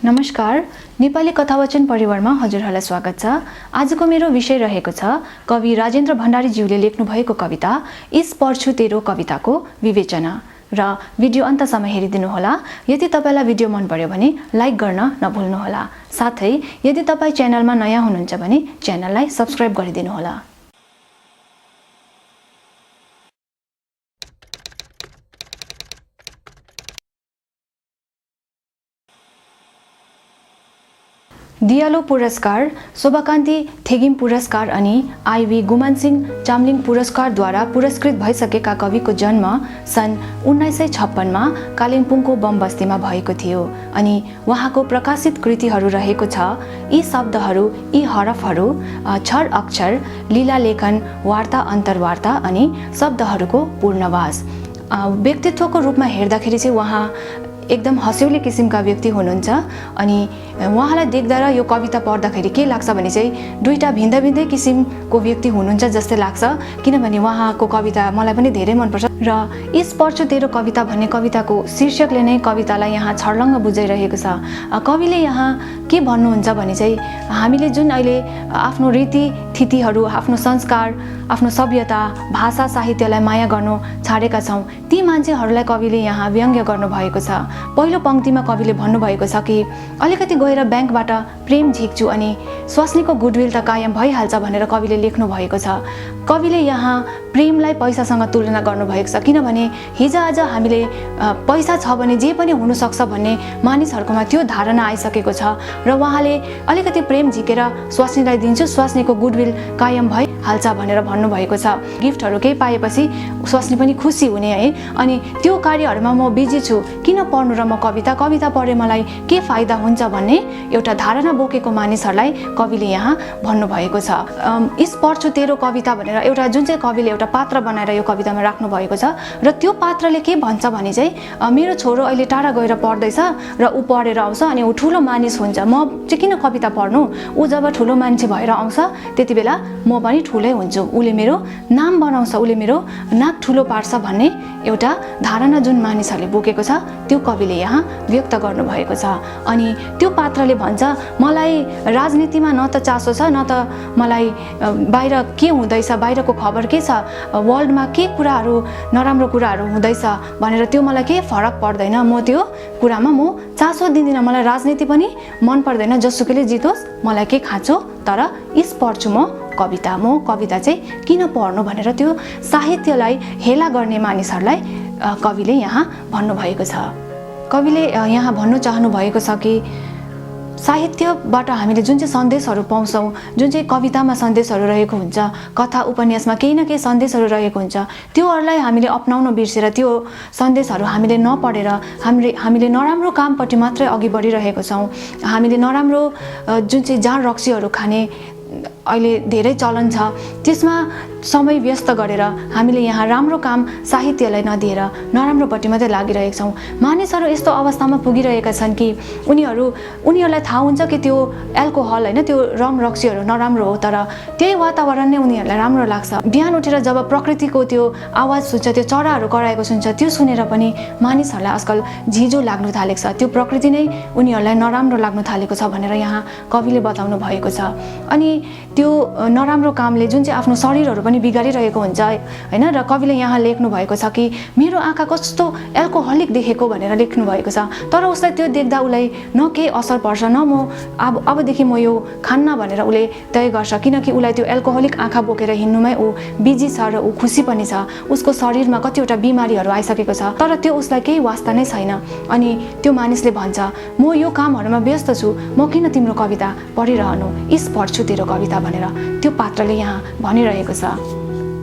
नमस्कार, नेपाली कथावचन परिवारमा हजुरहरूलाई स्वागत छ। आजको मेरो विषय रहेको छ कवि राजेन्द्र भण्डारीज्यूले लेख्नु भएको कविता इस पढ्छु तेरो कविताको विवेचना र भिडियो अन्तसम्म हेरिदिनुहोला। यदि तपाईलाई भिडियो मन पर्यो भने लाइक गर्न नभुल्नुहोला। साथै यदि तपाई च्यानलमा नयाँ हुनुहुन्छ भने च्यानललाई सब्स्क्राइब गरिदिनुहोला। दियालो पुरस्कार, शोभाकान्ति थेगिम पुरस्कार अनि आइभी गुमानसिंह चामलिङ पुरस्कारद्वारा पुरस्कृत भइसकेका कविको जन्म सन् 1956 मा कालिम्पोङको बम बस्तीमा भएको थियो अनि उहाँको प्रकाशित कृतिहरू रहेको छ यी शब्दहरू, यी हरफहरू, क्षर अक्षर, लीला लेखन, वार्ता अन्तर्वार्ता अनि शब्दहरूको पूर्णवास। व्यक्तित्वको रूपमा हेर्दाखेरि चाहिँ उहाँ एकदम हँस्यौले किसिमका व्यक्ति हुनुहुन्छ अनि उहाँलाई देख्दा र यो कविता पढ्दाखेरि के लाग्छ भने चाहिँ दुईटा भिन्दै भिन्दै किसिमको व्यक्ति हुनुहुन्छ जस्तै लाग्छ। किनभने उहाँको कविता मलाई पनि धेरै मनपर्छ र इस पढ्छु तेरो कविता भन्ने कविताको शीर्षकले नै कवितालाई यहाँ छर्लङ्ग बुझाइरहेको छ। कविले यहाँ के भन्नुहुन्छ भने चाहिँ हामीले जुन अहिले आफ्नो रीतिथितिहरू, आफ्नो संस्कार, आफ्नो सभ्यता, भाषा, साहित्यलाई माया गर्नु छाडेका छौँ, ती मान्छेहरूलाई कविले यहाँ व्यङ्ग्य गर्नुभएको छ। पहिलो पंक्तिमा कविले भन्नुभएको छ कि अलिकति गएर ब्याङ्कबाट प्रेम झिक्छु अनि स्वास्नीको गुडविल त कायम भइहाल्छ भनेर कविले लेख्नु भएको छ। कविले यहाँ प्रेमलाई पैसासँग तुलना गर्नुभएको छ। किनभने हिजोआज हामीले पैसा छ भने जे पनि हुनसक्छ भन्ने मानिसहरूकोमा त्यो धारणा आइसकेको छ र उहाँले अलिकति प्रेम झिकेर स्वास्नीलाई दिन्छु, स्वास्नीको गुडविल कायम भइहाल्छ भनेर भन्नुभएको छ। गिफ्टहरू केही पाएपछि स्वास्नी पनि खुसी हुने है। अनि त्यो कार्यहरूमा म बिजी छु, किन पढ्नु र म कविता पढे मलाई के फाइदा हुन्छ भन्ने एउटा धारणा बोकेको मानिसहरूलाई कविले यहाँ भन्नुभएको छ। इस पढ्छु तेरो कविता भनेर एउटा जुन चाहिँ कविले एउटा पात्र बनाएर यो कवितामा राख्नु भएको छ र त्यो पात्रले के भन्छ भने चाहिँ मेरो छोरो अहिले टाढा गएर पढ्दैछ र ऊ पढेर आउँछ अनि ऊ ठुलो मानिस हुन्छ, म चाहिँ किन कविता पढ्नु, ऊ जब ठुलो मान्छे भएर आउँछ त्यति बेला म पनि ठुलै हुन्छु, उसले मेरो नाम बनाउँछ, उसले मेरो नाक ठुलो पार्छ भन्ने एउटा धारणा जुन मानिसहरूले बोकेको छ त्यो कविले यहाँ व्यक्त गर्नुभएको छ। अनि त्यो पात्रले भन्छ मलाई राजनीतिमा न त चासो छ, न त मलाई बाहिर के हुँदैछ, बाहिरको खबर के छ, वर्ल्डमा के कुराहरू नराम्रो कुराहरू हुँदैछ भनेर त्यो मलाई केही फरक पर्दैन, म त्यो कुरामा म चासो दिँदिनँ, मलाई राजनीति पनि मन पर्दैन, जसुकैले जितोस् मलाई के खाँचो, तर इस पढ्छु म कविता चाहिँ किन पढ्नु भनेर त्यो साहित्यलाई हेला गर्ने मानिसहरूलाई कविले यहाँ भन्नुभएको छ। कविले यहाँ भन्नु चाहनु भएको छ कि साहित्यबाट हामीले जुन चाहिँ सन्देशहरू पाउँछौँ, जुन चाहिँ कवितामा सन्देशहरू रहेको हुन्छ, कथा उपन्यासमा केही न केही सन्देशहरू रहेको हुन्छ, त्योहरूलाई हामीले अपनाउन बिर्सेर त्यो सन्देशहरू हामीले नपढेर हामीले नराम्रो कामपट्टि मात्रै अघि बढिरहेको छौँ। हामीले नराम्रो जुन चाहिँ जाँड रक्सीहरू खाने अहिले धेरै चलन छ, त्यसमा समय व्यस्त गरेर हामीले यहाँ राम्रो काम साहित्यलाई नदिएर नराम्रोपट्टि मात्रै लागिरहेका छौँ। मानिसहरू यस्तो अवस्थामा पुगिरहेका छन् कि उनीहरूलाई थाहा हुन्छ कि त्यो एल्कोहल होइन, त्यो रम रक्सीहरू नराम्रो हो, तर त्यही वातावरण नै उनीहरूलाई राम्रो लाग्छ। बिहान उठेर जब प्रकृतिको त्यो आवाज सुन्छ, त्यो चराहरू कराएको सुन्छ, त्यो सुनेर पनि मानिसहरूलाई आजकल झिझो लाग्नु थालेको छ, त्यो प्रकृति नै उनीहरूलाई नराम्रो लाग्नु थालेको छ भनेर यहाँ कविले बताउनु भएको छ। अनि त्यो नराम्रो कामले जुन चाहिँ आफ्नो शरीरहरू पनि बिगारिरहेको हुन्छ हैन, र कविले यहाँ लेख्नु भएको छ कि मेरो आँखा कस्तो एल्कोहलिक देखेको भनेर लेख्नु भएको छ, तर उसलाई त्यो देख्दा उसलाई न केही असर पर्छ, न म अबदेखि म यो खान्न भनेर उसले तय गर्छ, किनकि उसलाई त्यो एल्कोहलिक आँखा बोकेर हिँड्नुमै ऊ बिजी छ र ऊ खुसी पनि छ। उसको शरीरमा कतिवटा बिमारीहरू आइसकेको छ, तर त्यो उसलाई केही वास्ता नै छैन। अनि त्यो मानिसले भन्छ म यो कामहरूमा व्यस्त छु, म किन तिम्रो कविता पढिरहनु, इस पढ्छु तेरो कविता भनेर त्यो पात्रले यहाँ भनिरहेको छ।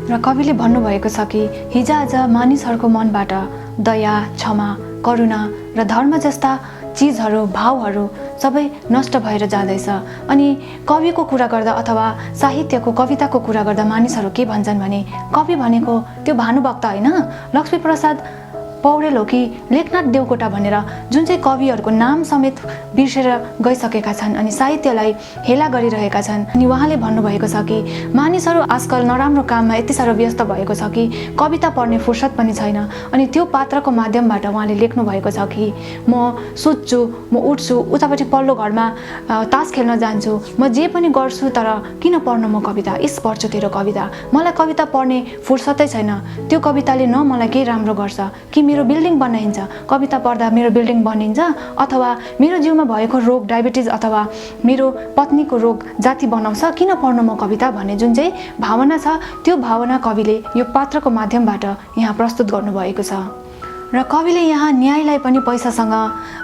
र कविले भन्नुभएको छ कि हिजोआज मानिसहरूको मनबाट दया, क्षमा, करुणा र धर्म जस्ता चिजहरू, भावहरू सबै नष्ट भएर जाँदैछ। अनि कविको कुरा गर्दा अथवा साहित्यको कविताको कुरा गर्दा मानिसहरू के भन्छन् भने कवि भनेको त्यो भानुभक्त होइन, लक्ष्मीप्रसाद पौडेल हो कि लेखनाथ देवकोटा भनेर जुन चाहिँ कविहरूको नाम समेत बिर्सेर गइसकेका छन् अनि साहित्यलाई हेला गरिरहेका छन्। अनि उहाँले भन्नुभएको छ कि मानिसहरू आजकल नराम्रो काममा यति साह्रो व्यस्त भएको छ कि कविता पढ्ने फुर्सद पनि छैन। अनि त्यो पात्रको माध्यमबाट उहाँले लेख्नु भएको छ कि म सुत्छु, म उठ्छु, उतापट्टि पल्लो घरमा तास खेल्न जान्छु, म जे पनि गर्छु, तर किन पढ्नु म कविता, इस पढ्छु तेरो कविता, मलाई कविता पढ्ने फुर्सदै छैन। त्यो कविताले न मलाई केही राम्रो गर्छ कि मेरो बिल्डिङ बनाइन्छ, कविता पढ्दा मेरो बिल्डिङ बनिन्छ, अथवा मेरो जिउमा भएको रोग डायबिटिज अथवा मेरो पत्नीको रोग जाति बनाउँछ, किन पढ्नु म कविता भन्ने जुन चाहिँ भावना छ, त्यो भावना कविले यो पात्रको माध्यमबाट यहाँ प्रस्तुत गर्नुभएको छ। र कविले यहाँ न्यायलाई पनि पैसासँग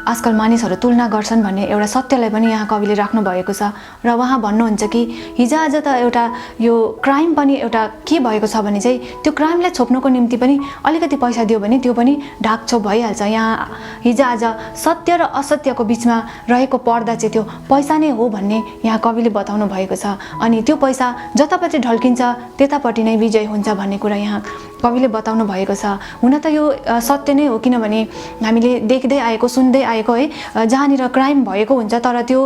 आजकल मानिसहरू तुलना गर्छन् भन्ने एउटा सत्यलाई पनि यहाँ कविले राख्नु भएको छ। र उहाँ भन्नुहुन्छ कि हिजोआज त एउटा यो क्राइम पनि एउटा के भएको छ भने चाहिँ त्यो क्राइमलाई छोप्नको निम्ति पनि अलिकति पैसा दियो भने त्यो पनि ढाकछोप भइहाल्छ। यहाँ हिजोआज सत्य र असत्यको बिचमा रहेको पर्दा चाहिँ त्यो पैसा नै हो भन्ने यहाँ कविले बताउनु भएको छ। अनि त्यो पैसा जतापट्टि ढल्किन्छ त्यतापट्टि नै विजय हुन्छ भन्ने कुरा यहाँ कविले बताउनु भएको छ। हुन त यो सत्य नै हो, किनभने हामीले देख्दै आएको सुन्दै आएको है, जहाँनिर क्राइम भएको हुन्छ तर त्यो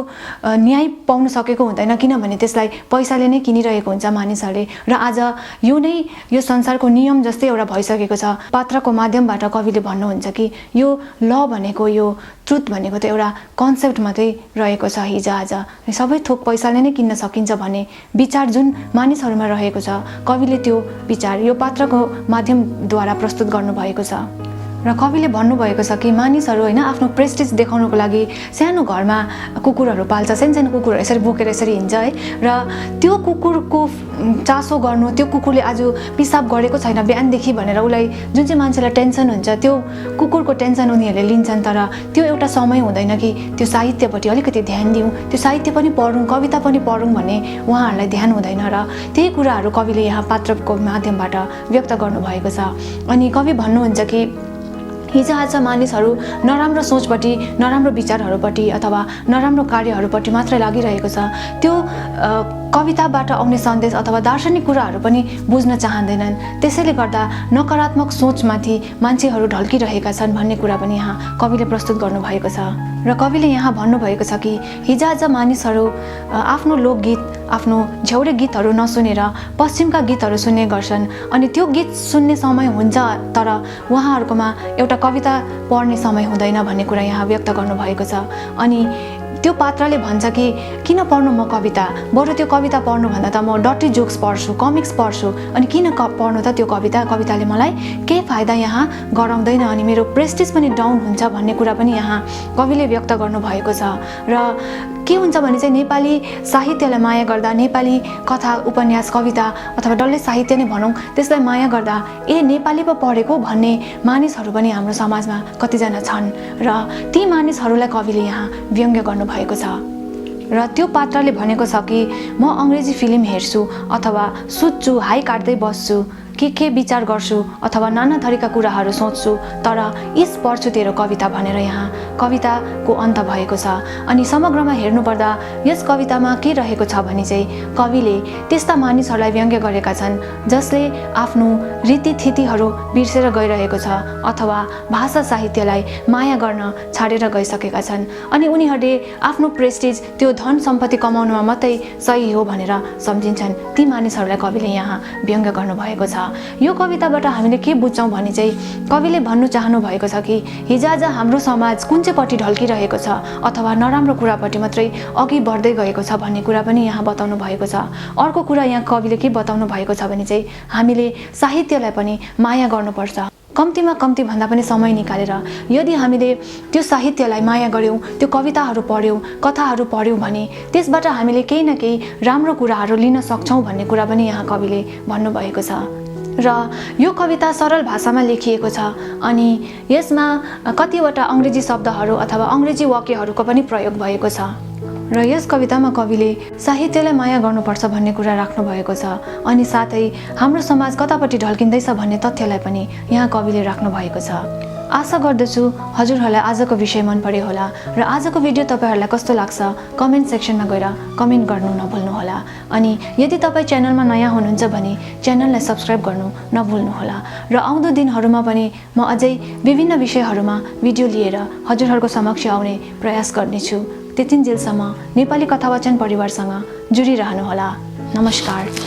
न्याय पाउन सकेको हुँदैन, किनभने त्यसलाई पैसाले नै किनिरहेको हुन्छ मानिसहरूले। र आज यो नै यो संसारको नियम जस्तै एउटा भइसकेको छ। पात्रको माध्यमबाट कविले भन्नुहुन्छ कि यो ल भनेको, यो ट्रुथ भनेको त एउटा कन्सेप्ट मात्रै रहेको छ हिजोआज, सबै थोक पैसाले नै किन्न सकिन्छ भन्ने विचार जुन मानिसहरूमा रहेको छ, कविले त्यो विचार यो पात्रको माध्यमद्वारा प्रस्तुत गर्नुभएको छ। र कविले भन्नुभएको छ कि मानिसहरू होइन आफ्नो प्रेस्टिज देखाउनको लागि सानो घरमा कुकुरहरू पाल्छ, सानो कुकुरहरू यसरी बोकेर यसरी हिँड्छ है, र त्यो कुकुरको चासो गर्नु, त्यो कुकुरले आज पिसाब गरेको छैन बिहानदेखि भनेर उसलाई जुन चाहिँ मान्छेलाई टेन्सन हुन्छ, त्यो कुकुरको टेन्सन उनीहरूले लिन्छन्। तर त्यो एउटा समय हुँदैन कि त्यो साहित्यपट्टि अलिकति ध्यान दिउँ, त्यो साहित्य पनि पढौँ, कविता पनि पढौँ भन्ने उहाँहरूलाई ध्यान हुँदैन। र त्यही कुराहरू कविले यहाँ पात्रको माध्यमबाट व्यक्त गर्नुभएको छ। अनि कवि भन्नुहुन्छ कि हिजोआज मानिसहरू नराम्रो सोचपट्टि, नराम्रो विचारहरूपट्टि अथवा नराम्रो कार्यहरूपट्टि मात्रै लागिरहेको छ। त्यो कविताबाट आउने सन्देश अथवा दार्शनिक कुराहरू पनि बुझ्न चाहँदैनन्। त्यसैले गर्दा नकारात्मक सोचमाथि मान्छेहरू ढल्किरहेका छन् भन्ने कुरा पनि यहाँ कविले प्रस्तुत गर्नुभएको छ। र कविले यहाँ भन्नुभएको छ कि हिजोआज मानिसहरू आफ्नो लोकगीत, आफ्नो झ्याउरे गीतहरू नसुनेर पश्चिमका गीतहरू सुन्ने गर्छन्। अनि त्यो गीत सुन्ने समय हुन्छ तर उहाँहरूकोमा एउटा कविता पढ्ने समय हुँदैन भन्ने कुरा यहाँ व्यक्त गर्नुभएको छ। अनि त्यो पात्रले भन्छ कि किन पढ्नु म कविता, बरु त्यो कविता पढ्नुभन्दा त म डटी जोक्स पढ्छु, कमिक्स पढ्छु, अनि किन पढ्नु त त्यो कविताले मलाई केही फाइदा यहाँ गराउँदैन अनि मेरो प्रेस्टिज पनि डाउन हुन्छ भन्ने कुरा पनि यहाँ कविले व्यक्त गर्नुभएको छ। र के हुन्छ भने चाहिँ नेपाली साहित्यलाई माया गर्दा, नेपाली कथा उपन्यास कविता अथवा डल्लै साहित्य नै भनौँ, त्यसलाई माया गर्दा नेपाली पो पढेको भन्ने मानिसहरू पनि हाम्रो समाजमा कतिजना छन्। र ती मानिसहरूलाई कविले यहाँ व्यङ्ग्य गर्नुभएको छ। र त्यो पात्रले भनेको छ कि म अङ्ग्रेजी फिल्म हेर्छु अथवा सुत्छु, हाई काट्दै बस्छु, के विचार गर्छु अथवा नाना थरीका कुराहरू सोच्छु, तर इस पढ्छु तेरो कविता भनेर यहाँ कविताको अन्त भएको छ। अनि समग्रमा हेर्नुपर्दा यस कवितामा के रहेको छ भने चाहिँ कविले त्यस्ता मानिसहरूलाई व्यङ्ग्य गरेका छन् जसले आफ्नो रीतिथितिहरू बिर्सेर गइरहेको छ अथवा भाषा साहित्यलाई माया गर्न छाडेर गइसकेका छन्। अनि उनीहरूले आफ्नो प्रेस्टिज, त्यो धन सम्पत्ति कमाउनुमा मात्रै सही हो भनेर सम्झिन्छन्। ती मानिसहरूलाई कविले यहाँ व्यङ्ग्य गर्नुभएको छ। यो कविताबाट हामीले के बुझ्छौँ भने चाहिँ कविले भन्नु चाहनु भएको छ कि हिजोआज हाम्रो समाज कुन चाहिँ पट्टि ढल्किरहेको छ अथवा नराम्रो कुरापट्टि मात्रै अघि बढ्दै गएको छ भन्ने कुरा पनि यहाँ बताउनु भएको छ। अर्को कुरा यहाँ कविले के बताउनु भएको छ भने चाहिँ हामीले साहित्यलाई पनि माया गर्नुपर्छ। कम्तीमा कम्ती भन्दा पनि समय निकालेर यदि हामीले त्यो साहित्यलाई माया गर्यौँ, त्यो कविताहरू पढ्यौँ, कथाहरू पढ्यौँ भने त्यसबाट हामीले केही न केही राम्रो कुराहरू लिन सक्छौँ भन्ने कुरा पनि यहाँ कविले भन्नुभएको छ। र यो कविता सरल भाषामा लेखिएको छ अनि यसमा कतिवटा अङ्ग्रेजी शब्दहरू अथवा अङ्ग्रेजी वाक्यहरूको पनि प्रयोग भएको छ। र यस कवितामा कविले साहित्यलाई माया गर्नुपर्छ भन्ने कुरा राख्नु भएको छ अनि साथै हाम्रो समाज कतापट्टि ढल्किँदैछ भन्ने तथ्यलाई पनि यहाँ कविले राख्नु भएको छ। आशा गर्दछु हजुरहरूलाई आजको विषय मन पर्यो होला र आजको भिडियो तपाईहरुलाई कस्तो लाग्छ कमेन्ट सेक्सनमा गएर कमेन्ट गर्नु नभुल्नुहोला। अनि यदि तपाई च्यानलमा नयाँ हुनुहुन्छ भने च्यानललाई सब्स्क्राइब गर्नु नभुल्नुहोला र आउँदो दिनहरुमा पनि म अझै विभिन्न विषयहरुमा भिडियो लिएर हजुरहरूको समक्ष आउने प्रयास गर्नेछु। त्यतिन्जेलसम्म नेपाली कथावाचन परिवारसँग जुडिरहनुहोला। नमस्कार।